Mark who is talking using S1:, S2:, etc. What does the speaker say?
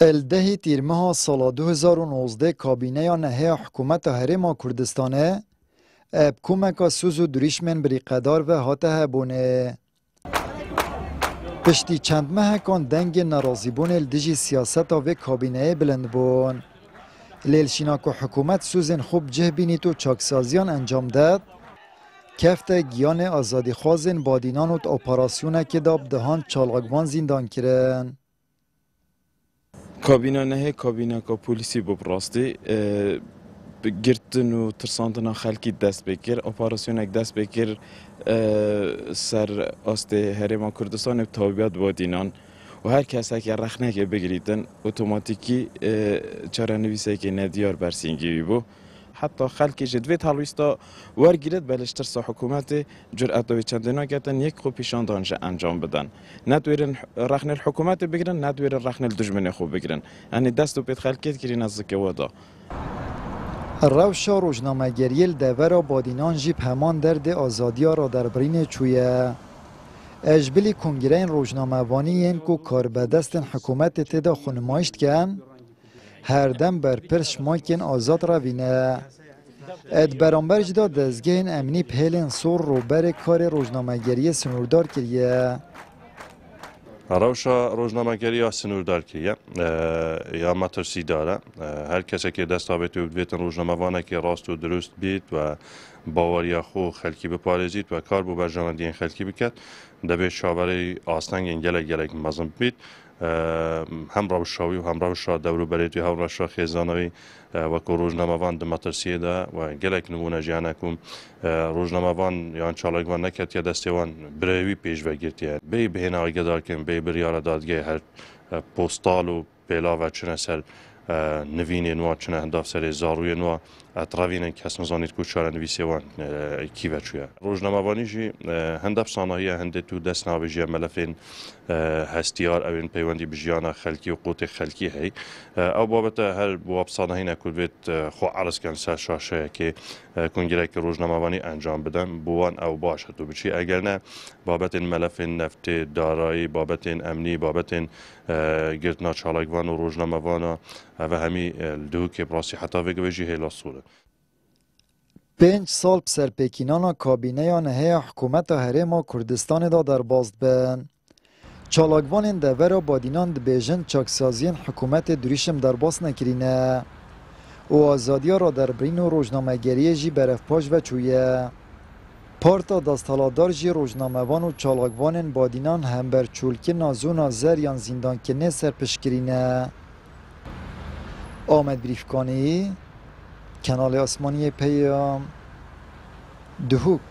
S1: الدهی تیرمه سال 2019 کابینه یا نهی حکومت هرما کردستانه اب کومکا سوز و دریشمن بری قدار و هاته هبونه. پشتی چند ماه کن دنگ نرازی بون الدجی سیاست و کابینه بلند بون. لیلشینا که حکومت سوزن خوب جه بینی تو چاکسازیان انجام داد کفت گیان آزادی خوازن بادینان و اپراسیونه که داب دهان چالغوان زندان کرن.
S2: کابینه نه کابینه که پلیسی بپراستی گرتن و ترساندن خلکی دست بکر اپراسیونک دست بکر سر است هرما کردستان تابعیت بادینان و هر کسی که رخنه که بگیریدن اتوماتیکی چرا نویسه که ندیار برسینگی بو حتی خلکی جدویت هلویستا ورگیرد بلشتر سا حکومت جرأت و چندنا گتن یک خو پیشان دانش انجام بدن ندویرن رخن الحکومت بگیرن ندویرن رخن الدجمن خوب بگیرن یعنی دست و پید خلکیت گیری نزدیک ودا
S1: روشا روزنامه‌گری دور بادینان جیب همان درد آزادی را در برین چویه. اجبلی کنگره روزنامه‌وانی این کو کار به دست حکومت تدا خونمایشت کن هر دم بر پرش مایکن آزاد را وینه. اد برانبر جدا دزگین امنی پهلن سور رو بر کار روزنامه‌گری سنوردار کریه.
S3: روشا روزنامه‌گری یا سنوردار کریه یا مترسی داره هر کسی که دستاویت و بیتن روزنامه‌وانه که راست و درست بید و باوری خو خلکی بپارزید و کار بو برجامندی این خلکی بکد دبی شاوری آستنگ گلک مزم بید هم روشاوی و هم روشا دورو بریت و هم روشا خیزانوی و که روزنامه‌وان دمترسیه ده و گلک نمونه جانه کم روزنامه‌وان یا چالگوان نکت یا دستیوان بروی پیش وگیرتیه بی بهینه آگدار کن بی بریار دادگه هر پستال و پیلا و چنه سر نوینی نوا چنه هنداف سر زاروی نوا اتراوین کس نزانید که چاره نویسیوان کی و چویا روزنامه‌وانی جی هنداف صنایع هنده تو دست نابجی ملفین هستیار اوین پیوندی بجیان خلکی و قوت خلکی هی او بابت هر بواب صنایع نکول بیت خو عرض کن سر شاشه که کنگره که روزنامه‌وانی انجام بدن بوان او باش تو بچی اگر نه بابت این ملفین نفت دارایی بابت این امنی بابت این گرتنا چالگوان و روزنامه‌وان و همی دو که براسی حتی وگویجی هیلا صوره
S1: 5 سال بسر پیکینانا کابینه یا نهی حکومت هرما کردستان دا در بازد بن. چالاگوان دور بادینان دبیجن چاکسازین حکومت دریشم در باس نکرینه و آزادی را در برین و روزنامه‌گری جی برفپاش و چویه. پارتا دستالادار جی روزنامه‌وان و چالاگوان بادینان هم بر چولکی نازو نازر یان زندان کنه سرپشکرینه. آمد بریفکانی کانال آسمانی پیام دهوک